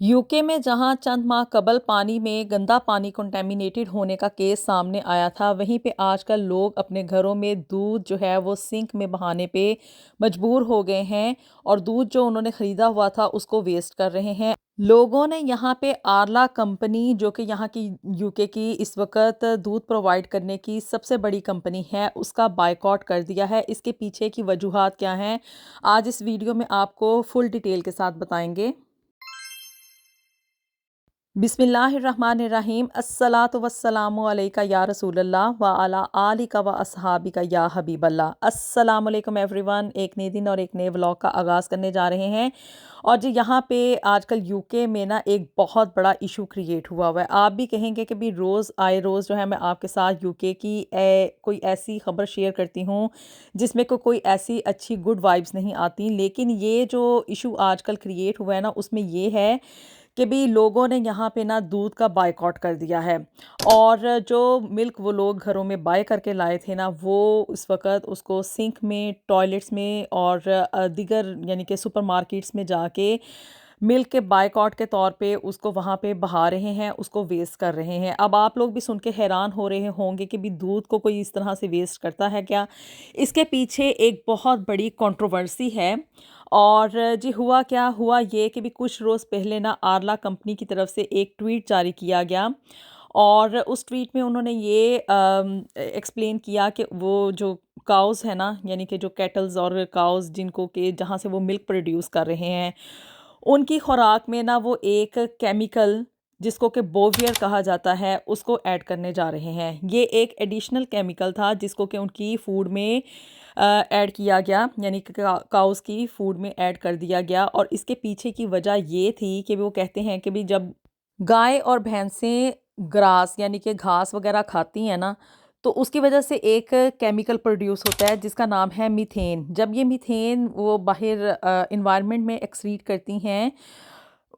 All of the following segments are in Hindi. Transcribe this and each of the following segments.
यूके में जहां चंद माह कबल पानी में गंदा पानी कंटेमिनेटेड होने का केस सामने आया था, वहीं पे आजकल लोग अपने घरों में दूध जो है वो सिंक में बहाने पे मजबूर हो गए हैं और दूध जो उन्होंने खरीदा हुआ था उसको वेस्ट कर रहे हैं। लोगों ने यहाँ पे आरला कंपनी, जो कि यहाँ की यूके की इस वक्त दूध प्रोवाइड करने की सबसे बड़ी कंपनी है, उसका बायकॉट कर दिया है। इसके पीछे की वजूहात क्या हैं, आज इस वीडियो में आपको फुल डिटेल के साथ बताएंगे। बिस्मिल्लाहिर्रहमानिर्रहीम। अस्सलातु वस्सलामु अलैका या रसूलल्लाह व अला आलिका व अस्हाबिका या हबीबल्लाह। अस्सलाम वालेकुम एवरीवन। एक नए दिन और एक नए व्लॉग का आगाज़ करने जा रहे हैं। और जी यहाँ पे आजकल यूके में ना एक बहुत बड़ा इशू क्रिएट हुआ हुआ है। आप भी कहेंगे कि भी रोज़ आए रोज़ जो है मैं आपके साथ यूके की कोई ऐसी ख़बर शेयर करती हूँ जिसमें को कोई ऐसी अच्छी गुड वाइब्स नहीं आती, लेकिन ये जो इशू आजकल क्रिएट हुआ है ना, उसमें ये है कि भी लोगों ने यहाँ पे ना दूध का बायकॉट कर दिया है। और जो मिल्क वो लोग घरों में बाय करके लाए थे ना, वो इस वक्त उसको सिंक में, टॉयलेट्स में और दीगर यानी कि सुपरमार्केट्स में जाके मिल्क के बायकॉट के तौर पे उसको वहाँ पे बहा रहे हैं, उसको वेस्ट कर रहे हैं। अब आप लोग भी सुन के हैरान हो रहे होंगे कि भी दूध को कोई इस तरह से वेस्ट करता है क्या। इसके पीछे एक बहुत बड़ी कंट्रोवर्सी है। और जी हुआ क्या, हुआ ये कि भी कुछ रोज़ पहले ना आरला कंपनी की तरफ से एक ट्वीट जारी किया गया और उस ट्वीट में उन्होंने ये एक्सप्लेन किया कि वो जो काउज़ है ना, यानी कि जो कैटल्स और काउज़ जिनको के जहाँ से वो मिल्क प्रोड्यूस कर रहे हैं, उनकी खुराक में ना वो एक केमिकल जिसको कि बोवियर कहा जाता है उसको ऐड करने जा रहे हैं। ये एक एडिशनल केमिकल था जिसको कि उनकी फूड में ऐड किया गया, यानी कि काउस की फूड में ऐड कर दिया गया। और इसके पीछे की वजह ये थी कि वो कहते हैं कि भी जब गाय और भैंसें ग्रास यानी कि घास वगैरह खाती हैं ना, तो उसकी वजह से एक केमिकल प्रोड्यूस होता है जिसका नाम है मीथेन। जब ये मीथेन वो बाहर इन्वायरमेंट में एक्सक्रीट करती हैं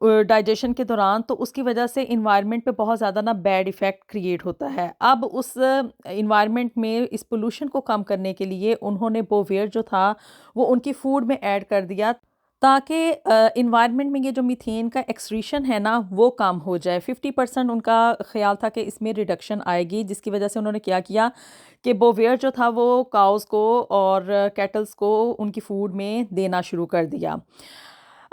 डाइजेशन के दौरान, तो उसकी वजह से इन्वायरमेंट पे बहुत ज़्यादा ना बैड इफ़ेक्ट क्रिएट होता है। अब उस इन्वायरमेंट में इस पोल्यूशन को कम करने के लिए उन्होंने बोवेर जो था वो उनकी फूड में ऐड कर दिया, ताकि इन्वायरमेंट में ये जो मीथेन का एक्सक्रीशन है ना वो कम हो जाए। 50% उनका ख्याल था कि इसमें रिडक्शन आएगी, जिसकी वजह से उन्होंने क्या किया कि बोवेर जो था वो काउज़ को और कैटल्स को उनकी फूड में देना शुरू कर दिया।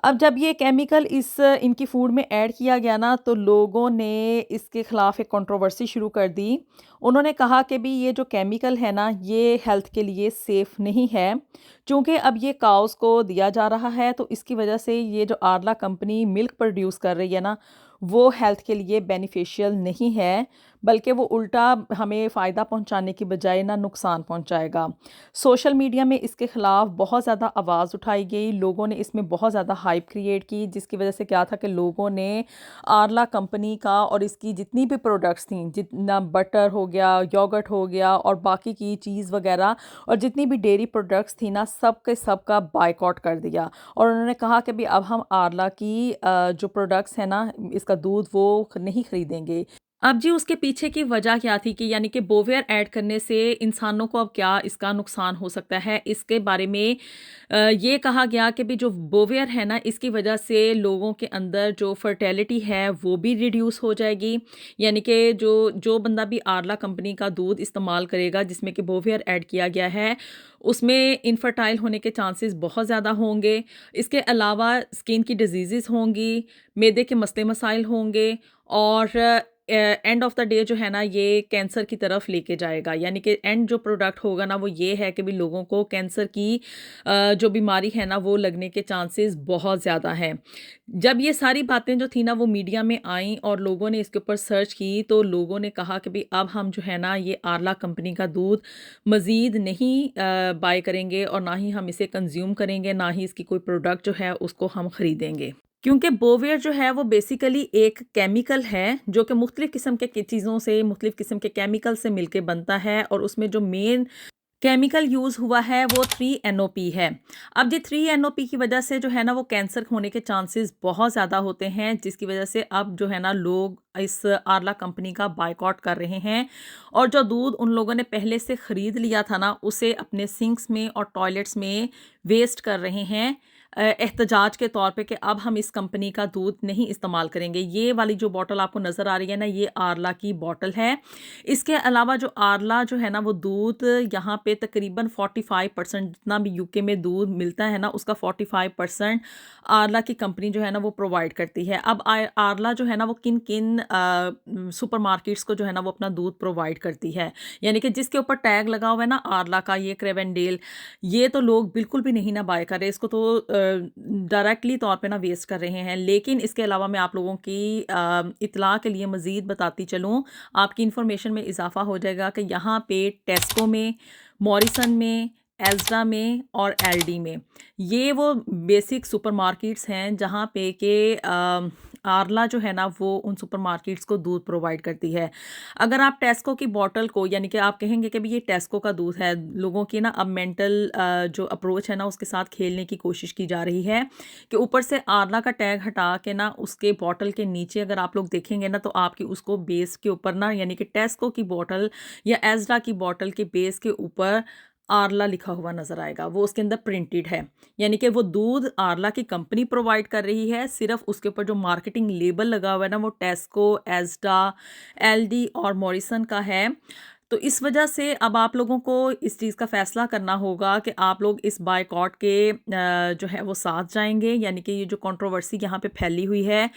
अब जब ये केमिकल इस इनकी फूड में ऐड किया गया ना, तो लोगों ने इसके ख़िलाफ़ एक कंट्रोवर्सी शुरू कर दी। उन्होंने कहा कि भी ये जो केमिकल है ना, ये हेल्थ के लिए सेफ़ नहीं है। चूँकि अब ये काउज़ को दिया जा रहा है, तो इसकी वजह से ये जो आरला कंपनी मिल्क प्रोड्यूस कर रही है ना, वो हेल्थ के लिए बेनिफिशियल नहीं है, बल्कि वो उल्टा हमें फ़ायदा पहुँचाने की बजाय ना नुकसान पहुँचाएगा। सोशल मीडिया में इसके ख़िलाफ़ बहुत ज़्यादा आवाज़ उठाई गई, लोगों ने इसमें बहुत ज़्यादा हाइप क्रिएट की, जिसकी वजह से क्या था कि लोगों ने आरला कंपनी का और इसकी जितनी भी प्रोडक्ट्स थीं, जितना बटर हो गया, योगर्ट हो गया और बाकी की चीज़ वगैरह और जितनी भी डेयरी प्रोडक्ट्स थी ना, सब के सब का बायकॉट कर दिया। और उन्होंने कहा कि भी अब हम आरला की जो प्रोडक्ट्स हैं ना, इसका दूध वो नहीं खरीदेंगे। अब जी उसके पीछे की वजह क्या थी कि यानी कि बोवेर ऐड करने से इंसानों को अब क्या इसका नुकसान हो सकता है, इसके बारे में ये कहा गया कि भी जो बोवेर है ना, इसकी वजह से लोगों के अंदर जो फर्टिलिटी है वो भी रिड्यूस हो जाएगी। यानी कि जो जो बंदा भी आरला कंपनी का दूध इस्तेमाल करेगा जिसमें कि बोवेर ऐड किया गया है, उसमें इनफर्टाइल होने के चांसेस बहुत ज़्यादा होंगे। इसके अलावा स्किन की डिजीज़ेज़ होंगी, मैदे के मसले मसाइल होंगे और एंड ऑफ द डे जो है ना, ये कैंसर की तरफ लेके जाएगा। यानी कि एंड जो प्रोडक्ट होगा ना वो ये है कि भी लोगों को कैंसर की जो बीमारी है ना वो लगने के चांसेस बहुत ज़्यादा हैं। जब ये सारी बातें जो थी ना वो मीडिया में आई और लोगों ने इसके ऊपर सर्च की, तो लोगों ने कहा कि भाई अब हम जो है ना ये आरला कंपनी का दूध मज़ीद नहीं बाय करेंगे और ना ही हम इसे कंज्यूम करेंगे, ना ही इसकी कोई प्रोडक्ट जो है उसको हम खरीदेंगे। क्योंकि बोवेर जो है वो बेसिकली एक केमिकल है जो कि मुख्तलिफ़ किस्म के चीज़ों से, मुख्तलिफ़ किस्म के केमिकल से मिलके बनता है और उसमें जो मेन केमिकल यूज़ हुआ है वो 3 NOP है। अब ये 3 NOP की वजह से जो है ना वो कैंसर होने के चांसेस बहुत ज़्यादा होते हैं, जिसकी वजह से अब जो है ना लोग इस आरला कंपनी का बायकॉट कर रहे हैं और जो दूध उन लोगों ने पहले से ख़रीद लिया था ना, उसे अपने सिंक्स में और टॉयलेट्स में वेस्ट कर रहे हैं। एहतजाज के तौर पे कि अब हम इस कंपनी का दूध नहीं इस्तेमाल करेंगे। ये वाली जो बॉटल आपको नज़र आ रही है ना, ये आरला की बॉटल है। इसके अलावा जो आरला जो है ना, वो दूध यहाँ पे तकरीबन 45% जितना भी यूके में दूध मिलता है ना, उसका 45% आरला की कंपनी जो है ना वो प्रोवाइड करती है। अब आरला जो है ना वो किन किन सुपरमार्केट्स को जो है ना वो अपना दूध प्रोवाइड करती है, यानी कि जिसके ऊपर टैग लगा हुआ है ना आरला का, ये क्रेवेंडेल, ये तो लोग बिल्कुल भी नहीं ना बाय कर रहे, इसको तो डायरेक्टली तौर पे ना वेस्ट कर रहे हैं। लेकिन इसके अलावा मैं आप लोगों की इतला के लिए मज़ीद बताती चलूँ, आपकी इन्फॉर्मेशन में इजाफा हो जाएगा कि यहाँ पे टेस्को में, मॉरिसन में, एल्स्डा में और एलडी में, ये वो बेसिक सुपरमार्केट्स हैं जहाँ पे के आरला जो है ना वो उन सुपरमार्केट्स को दूध प्रोवाइड करती है। अगर आप टेस्को की बॉटल को, यानी कि आप कहेंगे कि भी ये टेस्को का दूध है, लोगों की ना अब मेंटल जो अप्रोच है ना उसके साथ खेलने की कोशिश की जा रही है कि ऊपर से आरला का टैग हटा के ना उसके बॉटल के नीचे अगर आप लोग देखेंगे ना, तो आपकी उसको बेस के ऊपर ना, यानी कि टेस्को की बॉटल या एज़डा की बॉटल के बेस के ऊपर आरला लिखा हुआ नज़र आएगा, वो उसके अंदर प्रिंटेड है। यानी कि वो दूध आरला की कंपनी प्रोवाइड कर रही है, सिर्फ उसके ऊपर जो मार्केटिंग लेबल लगा हुआ है ना वो टेस्को, एज़डा, एलडी और मॉरिसन का है। तो इस वजह से अब आप लोगों को इस चीज़ का फ़ैसला करना होगा कि आप लोग इस बायकॉट के जो है वो साथ जाएंगे, यानी कि ये जो कंट्रोवर्सी यहाँ पे फैली हुई है,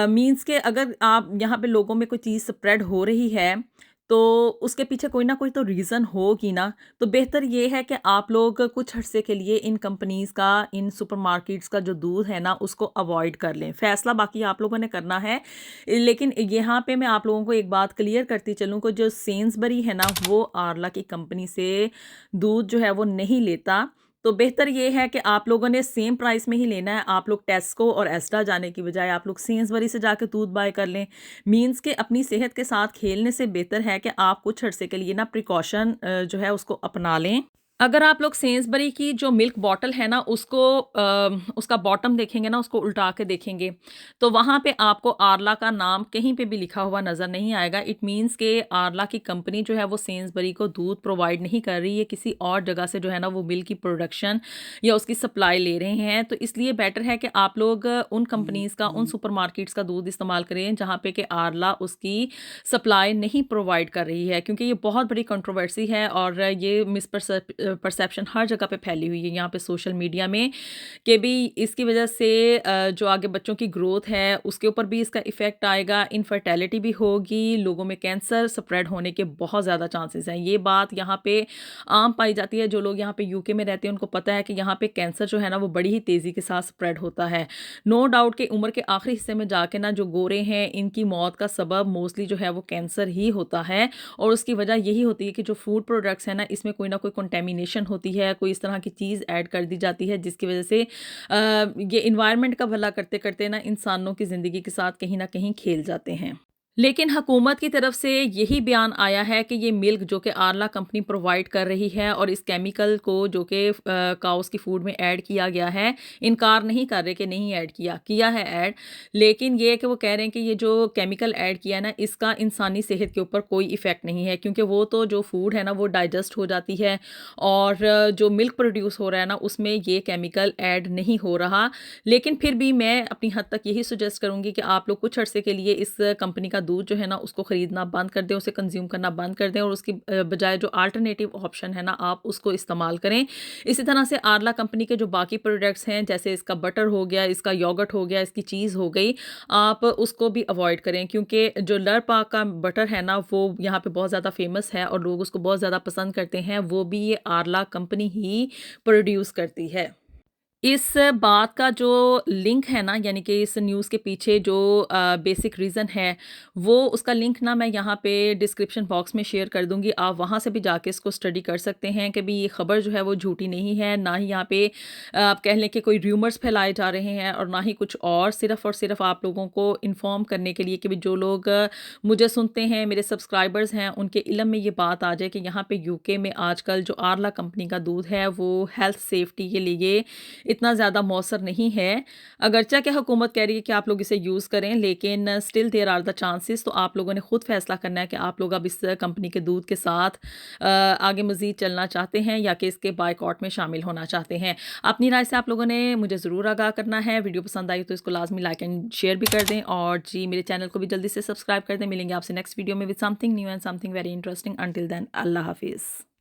मींस के अगर आप यहाँ पे लोगों में कोई चीज़ स्प्रेड हो रही है तो उसके पीछे कोई ना कोई तो रीज़न होगी ना। तो बेहतर ये है कि आप लोग कुछ अरसे के लिए इन कंपनीज़ का, इन सुपरमार्केट्स का जो दूध है ना उसको अवॉइड कर लें। फ़ैसला बाकी आप लोगों ने करना है। लेकिन यहाँ पे मैं आप लोगों को एक बात क्लियर करती चलूँ कि जो सेन्सबरी है ना वो आरला की कंपनी से दूध जो है वो नहीं लेता। तो बेहतर ये है कि आप लोगों ने सेम प्राइस में ही लेना है। आप लोग टेस्को और एस्टा जाने की बजाय आप लोग सेन्सबरी से जाके दूध बाय कर लें। मीन्स के अपनी सेहत के साथ खेलने से बेहतर है कि आप कुछ अरसे के लिए ना प्रिकॉशन जो है उसको अपना लें। अगर आप लोग सेन्सबरी की जो मिल्क बॉटल है ना उसको उसका बॉटम देखेंगे ना, उसको उल्टा के देखेंगे, तो वहाँ पे आपको आरला का नाम कहीं पे भी लिखा हुआ नज़र नहीं आएगा। इट मीन्स के आरला की कंपनी जो है वो सेन्सबरी को दूध प्रोवाइड नहीं कर रही है, किसी और जगह से जो है ना वो मिल्क की प्रोडक्शन या उसकी सप्लाई ले रहे हैं। तो इसलिए बेटर है कि आप लोग उन कंपनीज़ का, उन सुपरमार्केट्स का दूध इस्तेमाल करें जहाँ पे कि आरला उसकी सप्लाई नहीं प्रोवाइड कर रही है, क्योंकि ये बहुत बड़ी कंट्रोवर्सी है और ये परसेप्शन हर जगह पे फैली हुई है यहाँ पे सोशल मीडिया में, कि भी इसकी वजह से जो आगे बच्चों की ग्रोथ है उसके ऊपर भी इसका इफ़ेक्ट आएगा, इनफर्टिलिटी भी होगी, लोगों में कैंसर स्प्रेड होने के बहुत ज़्यादा चांसेस हैं। ये बात यहाँ पे आम पाई जाती है। जो लोग यहाँ पे यूके में रहते हैं उनको पता है कि यहाँ पे कैंसर जो है ना वो बड़ी ही तेज़ी के साथ स्प्रेड होता है। नो डाउट कि उम्र के आखिरी हिस्से में जाके ना जो गोरे हैं इनकी मौत का सबब मोस्टली जो है वो कैंसर ही होता है, और उसकी वजह यही होती है कि जो फूड प्रोडक्ट्स हैं ना इसमें कोई ना कोई कंटेमिनेशन होती है, कोई इस तरह की चीज़ ऐड कर दी जाती है जिसकी वजह से ये इन्वायरमेंट का भला करते करते ना इंसानों की ज़िंदगी के साथ कहीं ना कहीं खेल जाते हैं। लेकिन हुकूमत की तरफ से यही बयान आया है कि ये मिल्क जो कि आरला कंपनी प्रोवाइड कर रही है और इस केमिकल को जो कि काउस की फूड में ऐड किया गया है, इनकार नहीं कर रहे कि नहीं ऐड किया है ऐड, लेकिन ये है कि वो कह रहे हैं कि ये जो केमिकल ऐड किया है ना इसका इंसानी सेहत के ऊपर कोई इफ़ेक्ट नहीं है, क्योंकि वो तो जो फूड है ना वो डाइजेस्ट हो जाती है और जो मिल्क प्रोड्यूस हो रहा है ना उसमें ये केमिकल ऐड नहीं हो रहा। लेकिन फिर भी मैं अपनी हद तक यही सजेस्ट करूँगी कि आप लोग कुछ अर्से के लिए इस कंपनी का दूध जो है ना उसको ख़रीदना बंद कर दें, उसे कंज्यूम करना बंद कर दें और उसकी बजाय जो अल्टरनेटिव ऑप्शन है ना आप उसको इस्तेमाल करें। इसी तरह से आरला कंपनी के जो बाकी प्रोडक्ट्स हैं जैसे इसका बटर हो गया, इसका योगर्ट हो गया, इसकी चीज़ हो गई, आप उसको भी अवॉइड करें, क्योंकि जो लरपा का बटर है ना वो यहाँ पे बहुत ज़्यादा फेमस है और लोग उसको बहुत ज़्यादा पसंद करते हैं, वो भी ये आरला कंपनी ही प्रोड्यूस करती है। इस बात का जो लिंक है ना, यानी कि इस न्यूज़ के पीछे जो बेसिक रीज़न है, वो उसका लिंक ना मैं यहाँ पे डिस्क्रिप्शन बॉक्स में शेयर कर दूँगी। आप वहाँ से भी जाके इसको स्टडी कर सकते हैं कि भी ये ख़बर जो है वो झूठी नहीं है, ना ही यहाँ पे आप कह लें कि कोई र्यूमर्स फैलाए जा रहे हैं और ना ही कुछ और सिर्फ़ आप लोगों को इन्फॉर्म करने के लिए कि भी जो लोग मुझे सुनते हैं, मेरे सब्सक्राइबर्स हैं, उनके इल्म में ये बात आ जाए कि यहाँ पे यूके में आजकल जो आरला कंपनी का दूध है वो हेल्थ सेफ्टी के लिए इतना ज़्यादा मौसर नहीं है। अगरचे कि हुकूमत कह रही है कि आप लोग इसे यूज़ करें, लेकिन still there are the chances. तो आप लोगों ने खुद फैसला करना है कि आप लोग अब इस कंपनी के दूध के साथ आगे मज़ीद चलना चाहते हैं या कि इसके बायकॉट में शामिल होना चाहते हैं। अपनी राय से आप लोगों ने मुझे ज़रूर आगाह करना है। वीडियो पसंद आई तो इसको लाज़मी लाइक एंड शेयर भी कर दें, और जी मेरे चैनल को भी जल्दी से सब्सक्राइब कर दें। मिलेंगे आपसे नेक्स्ट वीडियो में with something new and something very interesting. Until then, अल्लाह हाफिज़।